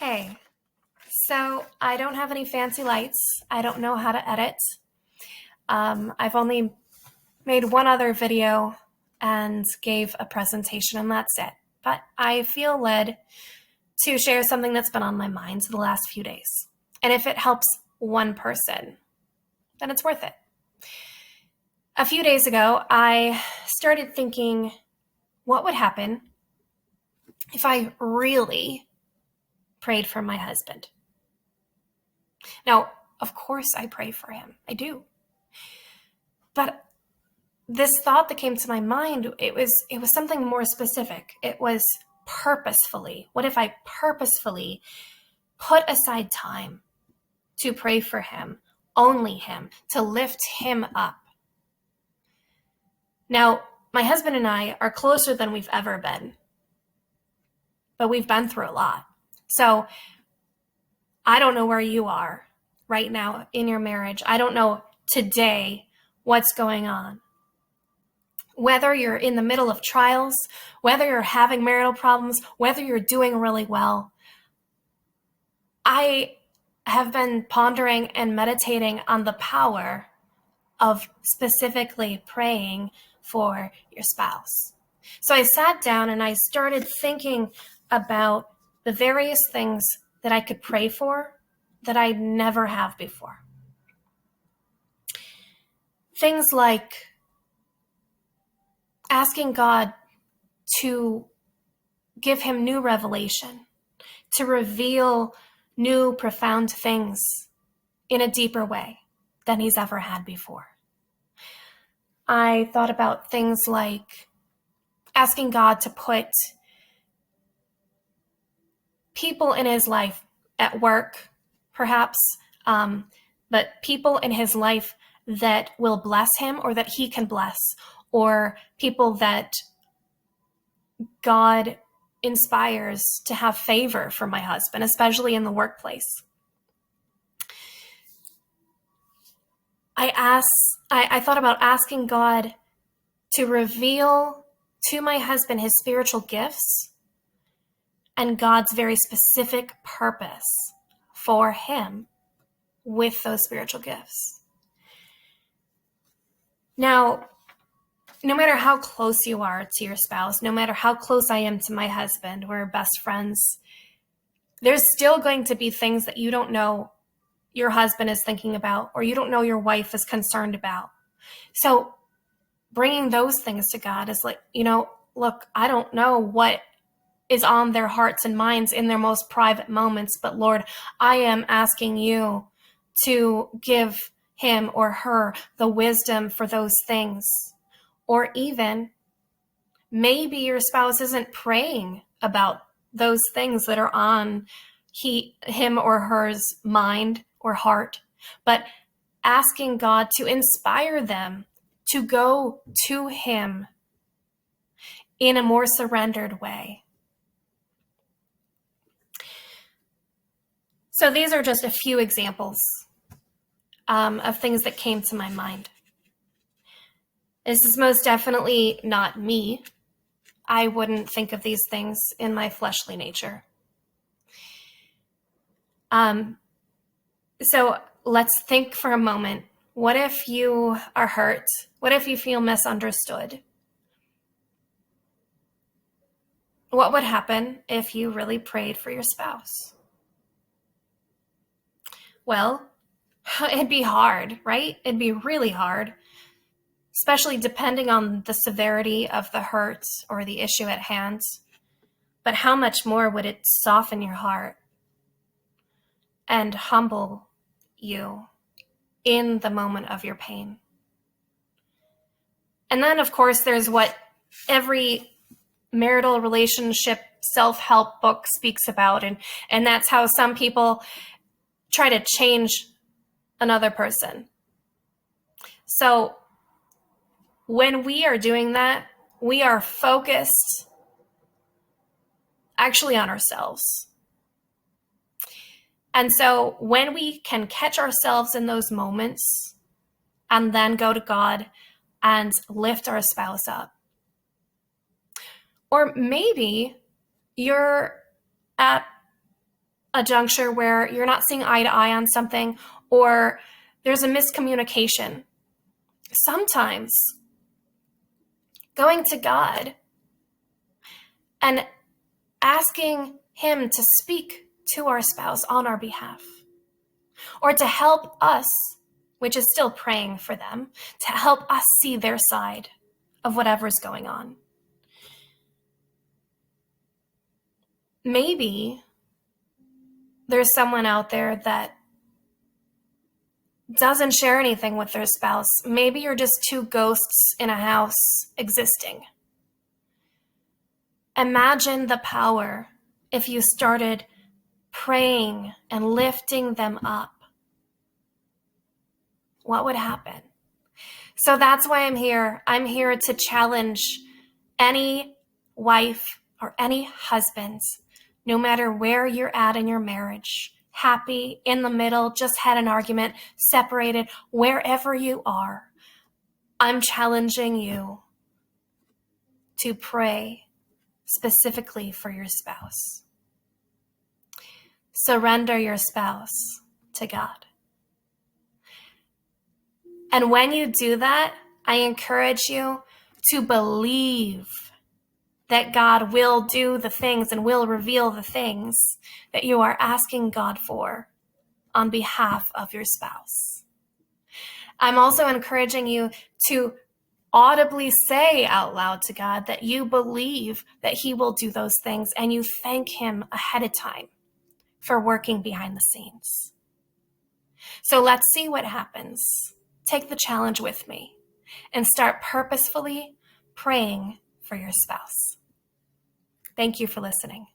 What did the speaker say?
Hey, so I don't have any fancy lights. I don't know how to edit. I've only made one other video and gave a presentation, and that's it. But I feel led to share something that's been on my mind the last few days. And if it helps one person, then it's worth it. A few days ago, I started thinking, what would happen if I really prayed for my husband? Now, of course I pray for him. I do. But this thought that came to my mind, it was something more specific. It was purposefully. What if I purposefully put aside time to pray for him, only him, to lift him up? Now, my husband and I are closer than we've ever been, but we've been through a lot. So I don't know where you are right now in your marriage. I don't know today what's going on. Whether you're in the middle of trials, whether you're having marital problems, whether you're doing really well, I have been pondering and meditating on the power of specifically praying for your spouse. So I sat down and I started thinking about the various things that I could pray for that I never have before. Things like asking God to give him new revelation, to reveal new profound things in a deeper way than he's ever had before. I thought about things like asking God to put people in his life at work, perhaps, but people in his life that will bless him or that he can bless, or people that God inspires to have favor for my husband, especially in the workplace. I thought about asking God to reveal to my husband his spiritual gifts and God's very specific purpose for him with those spiritual gifts. Now, no matter how close you are to your spouse, no matter how close I am to my husband, we're best friends, there's still going to be things that you don't know your husband is thinking about, or you don't know your wife is concerned about. So bringing those things to God is like, look, I don't know what is on their hearts and minds in their most private moments, but Lord, I am asking you to give him or her the wisdom for those things. Or even maybe your spouse isn't praying about those things that are on him or her's mind or heart, but asking God to inspire them to go to him in a more surrendered way. So these are just a few examples of things that came to my mind. This is most definitely not me. I wouldn't think of these things in my fleshly nature. So let's think for a moment. What if you are hurt? What if you feel misunderstood? What would happen if you really prayed for your spouse? Well, it'd be hard, right? It'd be really hard, especially depending on the severity of the hurt or the issue at hand. But how much more would it soften your heart and humble you in the moment of your pain? And then, of course, there's what every marital relationship self-help book speaks about, and that's how some people try to change another person. So when we are doing that, we are focused actually on ourselves. And so when we can catch ourselves in those moments and then go to God and lift our spouse up. Or maybe you're at a juncture where you're not seeing eye to eye on something, or there's a miscommunication, sometimes going to God and asking Him to speak to our spouse on our behalf, or to help us, which is still praying for them, to help us see their side of whatever's going on. Maybe there's someone out there that doesn't share anything with their spouse. Maybe you're just two ghosts in a house existing. Imagine the power if you started praying and lifting them up. What would happen? So that's why I'm here. I'm here to challenge any wife or any husband, no matter where you're at in your marriage, happy, in the middle, just had an argument, separated, wherever you are. I'm challenging you to pray specifically for your spouse. Surrender your spouse to God. And when you do that, I encourage you to believe that God will do the things and will reveal the things that you are asking God for on behalf of your spouse. I'm also encouraging you to audibly say out loud to God that you believe that He will do those things, and you thank Him ahead of time for working behind the scenes. So let's see what happens. Take the challenge with me and start purposefully praying for your spouse. Thank you for listening.